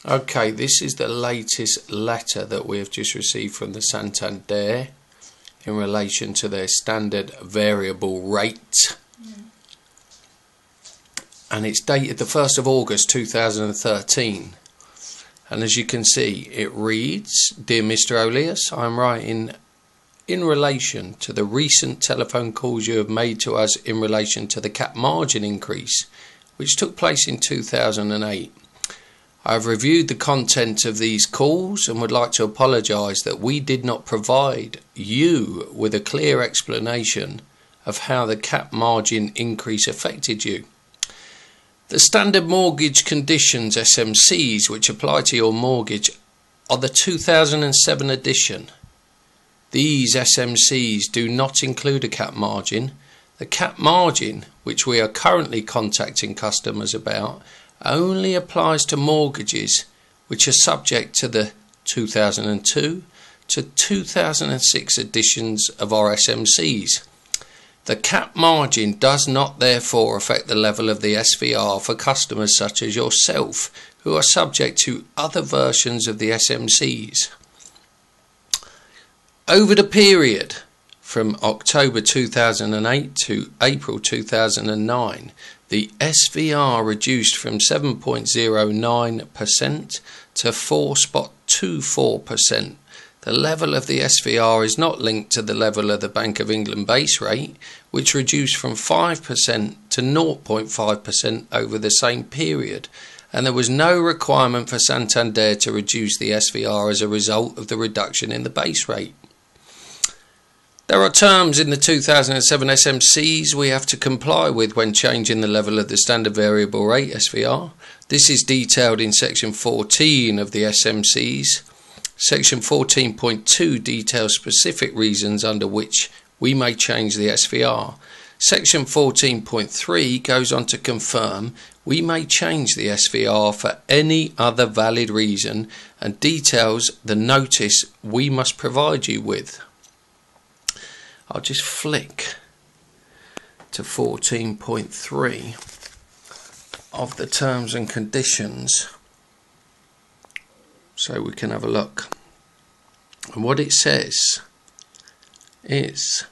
Okay, this is the latest letter that we have just received from the Santander in relation to their standard variable rate. And it's dated the 1st of August 2013. And as you can see, it reads, "Dear Mr. Olias, I am writing in relation to the recent telephone calls you have made to us in relation to the cap margin increase, which took place in 2008. I have reviewed the content of these calls and would like to apologise that we did not provide you with a clear explanation of how the cap margin increase affected you. The standard mortgage conditions SMCs which apply to your mortgage are the 2007 edition. These SMCs do not include a cap margin. The cap margin, which we are currently contacting customers about, only applies to mortgages which are subject to the 2002 to 2006 editions of our SMCs. The cap margin does not therefore affect the level of the SVR for customers such as yourself who are subject to other versions of the SMCs. Over the period from October 2008 to April 2009, the SVR reduced from 7.09% to 4.24%. The level of the SVR is not linked to the level of the Bank of England base rate, which reduced from 5% to 0.5% over the same period, and there was no requirement for Santander to reduce the SVR as a result of the reduction in the base rate. There are terms in the 2007 SMCs we have to comply with when changing the level of the standard variable rate SVR. This is detailed in section 14 of the SMCs. Section 14.2 details specific reasons under which we may change the SVR. Section 14.3 goes on to confirm we may change the SVR for any other valid reason and details the notice we must provide you with. I'll just flick to 14.3 of the terms and conditions so we can have a look. And what it says is,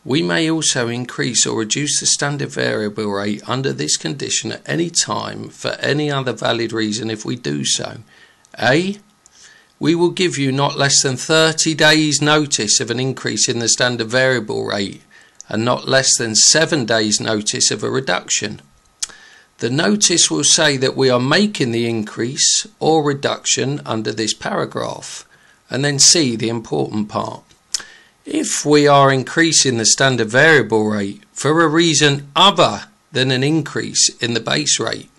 we may also increase or reduce the standard variable rate under this condition at any time for any other valid reason if we do so. A. We will give you not less than 30 days notice of an increase in the standard variable rate and not less than 7 days notice of a reduction. The notice will say that we are making the increase or reduction under this paragraph, and then see the important part. If we are increasing the standard variable rate for a reason other than an increase in the base rate,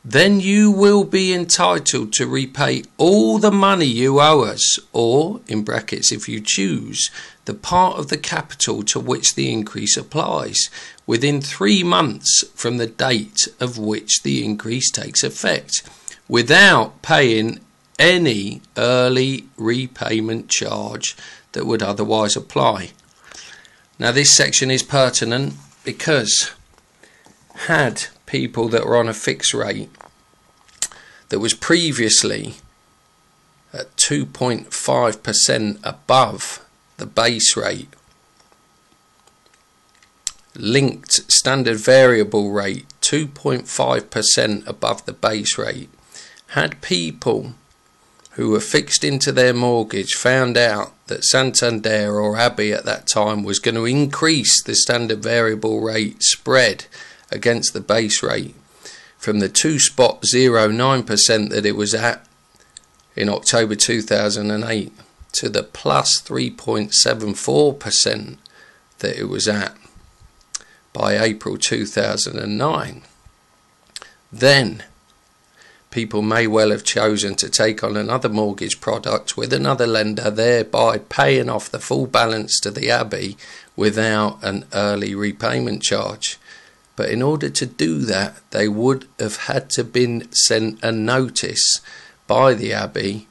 then you will be entitled to repay all the money you owe us, or, in brackets if you choose, the part of the capital to which the increase applies, within 3 months from the date of which the increase takes effect, without paying any early repayment charge that would otherwise apply. Now this section is pertinent because had people that were on a fixed rate that was previously at 2.5% above the base rate, linked standard variable rate 2.5% above the base rate, had people who were fixed into their mortgage found out that Santander or Abbey at that time was going to increase the standard variable rate spread against the base rate from the 2.09% that it was at in October 2008 to the plus 3.74% that it was at by April 2009, then people may well have chosen to take on another mortgage product with another lender, thereby paying off the full balance to the Abbey without an early repayment charge. But in order to do that, they would have had to been sent a notice by the Abbey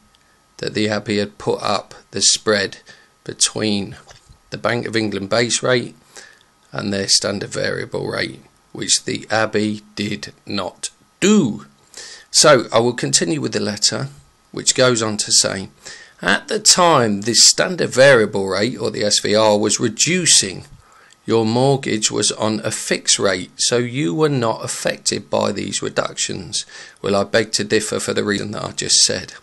that the Abbey had put up the spread between the Bank of England base rate and their standard variable rate, which the Abbey did not do. So I will continue with the letter, which goes on to say, at the time this standard variable rate, or the SVR, was reducing, your mortgage was on a fixed rate, so you were not affected by these reductions. Well, I beg to differ for the reason that I just said.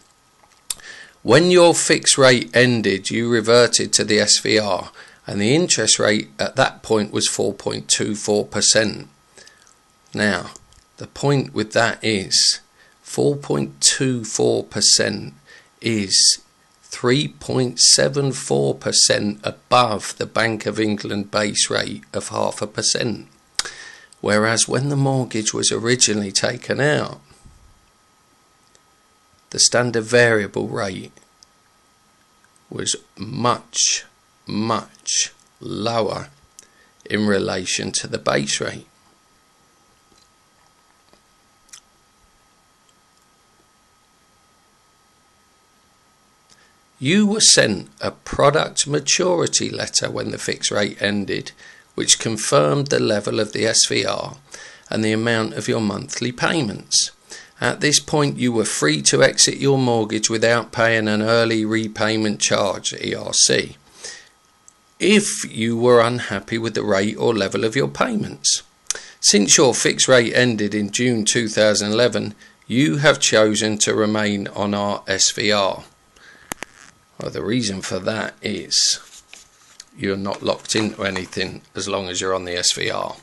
When your fixed rate ended, you reverted to the SVR, and the interest rate at that point was 4.24%. Now, the point with that is 4.24% is 3.74% above the Bank of England base rate of 0.5%. Whereas when the mortgage was originally taken out, the standard variable rate was much, much lower in relation to the base rate. You were sent a product maturity letter when the fixed rate ended, which confirmed the level of the SVR and the amount of your monthly payments. At this point, you were free to exit your mortgage without paying an early repayment charge, ERC, if you were unhappy with the rate or level of your payments. Since your fixed rate ended in June 2011, you have chosen to remain on our SVR. Well, the reason for that is you're not locked into anything as long as you're on the SVR.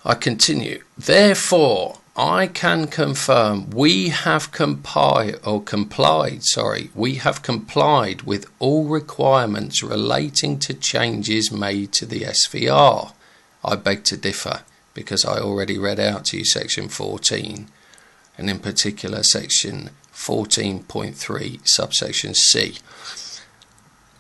I continue. Therefore, I can confirm we have complied with all requirements relating to changes made to the SVR. I beg to differ, because I already read out to you section 14, and in particular section 14.3 subsection C,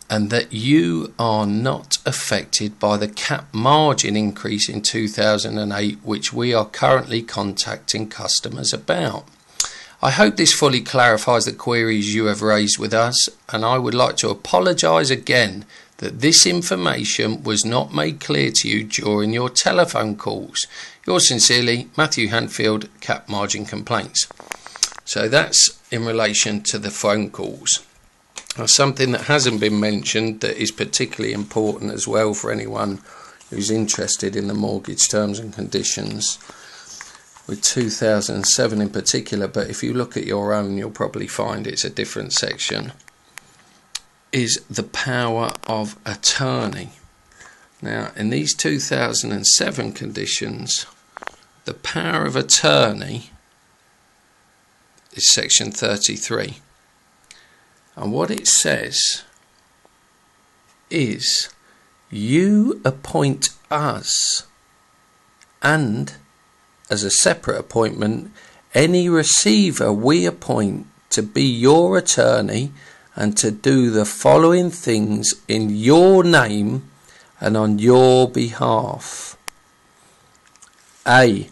and that you are not affected by the cap margin increase in 2008, which we are currently contacting customers about. I hope this fully clarifies the queries you have raised with us, and I would like to apologise again that this information was not made clear to you during your telephone calls. Yours sincerely, Matthew Handfield, Cap Margin Complaints. So that's in relation to the phone calls. Now, something that hasn't been mentioned that is particularly important as well for anyone who's interested in the mortgage terms and conditions, with 2007 in particular, but if you look at your own you'll probably find it's a different section, is the power of attorney. Now, in these 2007 conditions, the power of attorney is section 33, and what it says is you appoint us, and as a separate appointment any receiver we appoint to be your attorney and to do the following things in your name and on your behalf. A.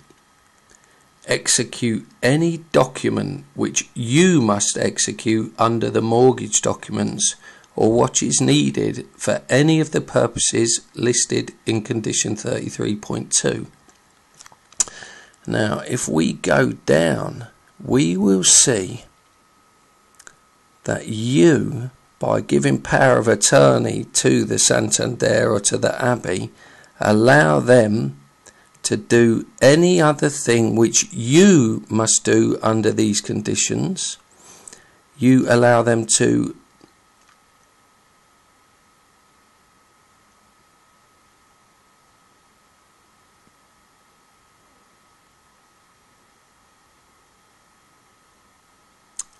Execute any document which you must execute under the mortgage documents or what is needed for any of the purposes listed in condition 33.2. Now, if we go down, we will see that you, by giving power of attorney to the Santander or to the Abbey, allow them to do any other thing which you must do under these conditions. You allow them to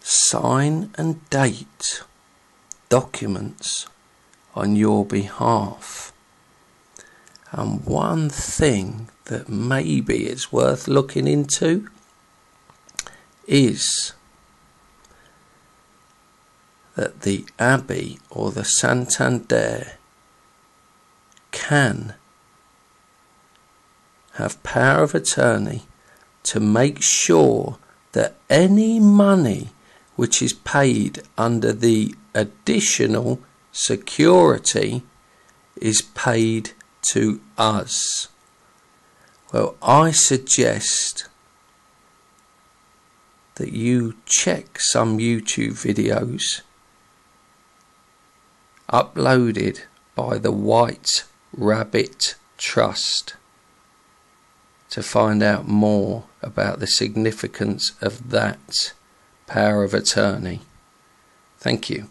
sign and date documents on your behalf. And one thing that maybe it's worth looking into is that the Abbey or the Santander can have power of attorney to make sure that any money which is paid under the additional security is paid to us. Well, I suggest that you check some YouTube videos uploaded by the White Rabbit Trust to find out more about the significance of that power of attorney. Thank you.